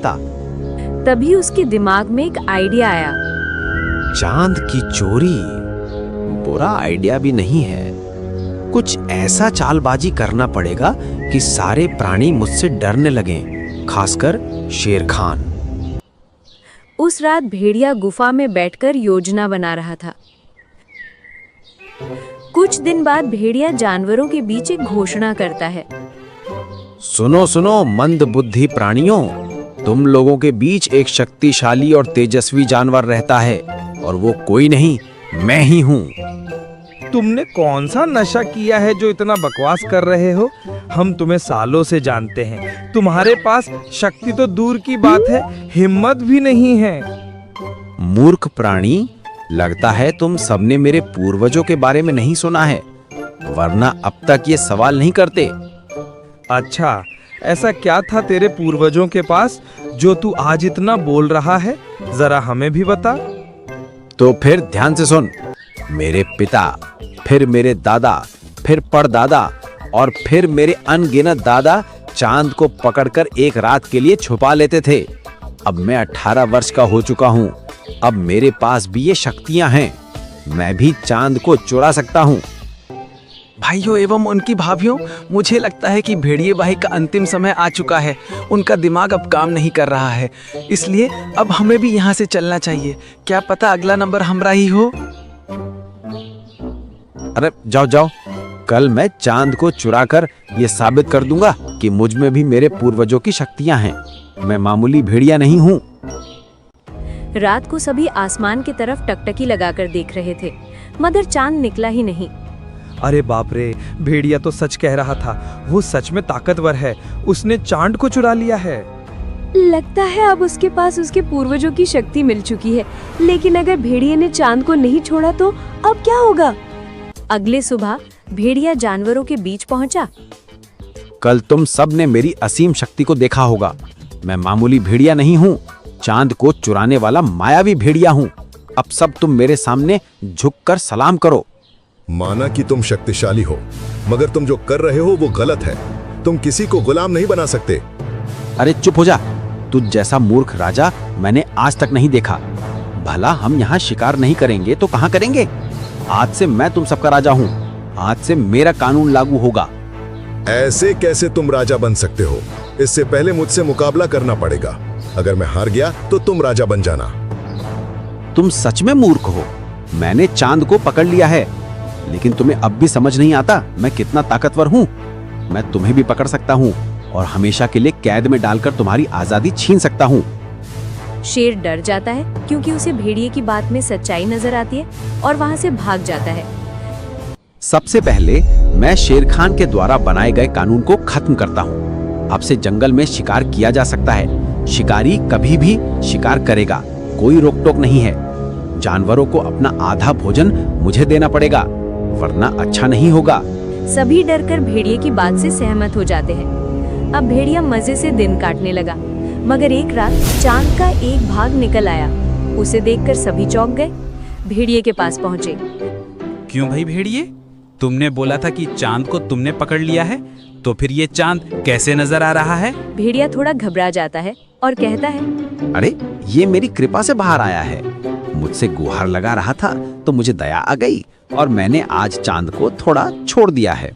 रहता। तभी उसके दिमाग में एक आइडिया आया। चांद की चोरी बुरा आइडिया भी नहीं है। कुछ ऐसा चालबाजी करना पड़ेगा कि सारे प्राणी मुझसे डरने लगें, खासकर शेर खान। उस रात भेड़िया गुफा में बैठकर योजना बना रहा था। कुछ दिन बाद भेड़िया जानवरों के बीच एक घोषणा करता है। सुनो सुनो मंद बुद्धि प्राणियों, तुम लोगों के बीच एक शक्तिशाली और तेजस्वी जानवर रहता है, और वो कोई नहीं, मैं ही हूँ। तुमने कौन सा नशा किया है जो इतना बकवास कर रहे हो? हम तुम्हें सालों से जानते हैं। तुम्हारे पास शक्ति तो दूर की बात है, हिम्मत भी नहीं है। मूर्ख प्राणी, लगता है तुम सबने मेरे पूर्वजों के बारे में नहीं सुना है, वरना अब तक ये सवाल नहीं करते। अच्छा, ऐसा क्या था तेरे पूर्वजों के पास जो तू आज इतना बोल रहा है? जरा हमें भी बता। तो फिर ध्यान से सुन। मेरे पिता, फिर मेरे दादा, फिर परदादा और फिर मेरे अनगिनत दादा चांद को पकड़कर एक रात के लिए छुपा लेते थे। अब मैं 18 वर्ष का हो चुका हूँ। अब मेरे पास भी ये शक्तियां हैं। मैं भी चांद को चुरा सकता हूँ। भाइयों एवं उनकी भाभियों, मुझे लगता है कि भेड़िए भाई का अंतिम समय आ चुका है। उनका दिमाग अब काम नहीं कर रहा है, इसलिए अब हमें भी यहाँ से चलना चाहिए। क्या पता अगला नंबर हमारा ही हो। अरे जाओ जाओ, कल मैं चांद को चुराकर ये साबित कर दूंगा कि मुझ में भी मेरे पूर्वजों की शक्तियां हैं। मैं मामूली भेड़िया नहीं हूँ। रात को सभी आसमान की तरफ टकटकी लगाकर देख रहे थे, मगर चांद निकला ही नहीं। अरे बाप रे, भेड़िया तो सच कह रहा था। वो सच में ताकतवर है। उसने चांद को चुरा लिया है। लगता है अब उसके पास उसके पूर्वजों की शक्ति मिल चुकी है। लेकिन अगर भेड़िए ने चांद को नहीं छोड़ा तो अब क्या होगा? अगले सुबह भेड़िया जानवरों के बीच पहुंचा। कल तुम सब ने मेरी असीम शक्ति को देखा होगा। मैं मामूली भेड़िया नहीं हूँ, चांद को चुराने वाला मायावी भेड़िया हूँ। अब सब तुम मेरे सामने झुककर सलाम करो। माना कि तुम शक्तिशाली हो, मगर तुम जो कर रहे हो वो गलत है। तुम किसी को गुलाम नहीं बना सकते। अरे चुप हो जा। तुझ जैसा मूर्ख राजा मैंने आज तक नहीं देखा। भला हम यहाँ शिकार नहीं करेंगे तो कहाँ करेंगे? आज से मैं तुम सबका राजा हूँ। आज से मेरा कानून लागू होगा। ऐसे कैसे तुम राजा बन सकते हो? इससे पहले मुझसे मुकाबला करना पड़ेगा। अगर मैं हार गया तो तुम राजा बन जाना। तुम सच में मूर्ख हो। मैंने चांद को पकड़ लिया है, लेकिन तुम्हें अब भी समझ नहीं आता मैं कितना ताकतवर हूँ। मैं तुम्हें भी पकड़ सकता हूँ और हमेशा के लिए कैद में डालकर तुम्हारी आजादी छीन सकता हूँ। शेर डर जाता है क्योंकि उसे भेड़िए की बात में सच्चाई नजर आती है और वहां से भाग जाता है। सबसे पहले मैं शेर खान के द्वारा बनाए गए कानून को खत्म करता हूँ। अब से जंगल में शिकार किया जा सकता है। शिकारी कभी भी शिकार करेगा, कोई रोक टोक नहीं है। जानवरों को अपना आधा भोजन मुझे देना पड़ेगा, वरना अच्छा नहीं होगा। सभी डरकर भेड़िए की बात से सहमत हो जाते हैं। अब भेड़िया मजे से दिन काटने लगा, मगर एक रात चांद का एक भाग निकल आया। उसे देखकर सभी चौंक गए। भेड़िए के पास पहुंचे। क्यों भाई भेड़िए, तुमने बोला था कि चांद को तुमने पकड़ लिया है, तो फिर ये चांद कैसे नजर आ रहा है? भेड़िया थोड़ा घबरा जाता है और कहता है, अरे ये मेरी कृपा से बाहर आया है। मुझसे गुहार लगा रहा था तो मुझे दया आ गई और मैंने आज चांद को थोड़ा छोड़ दिया है।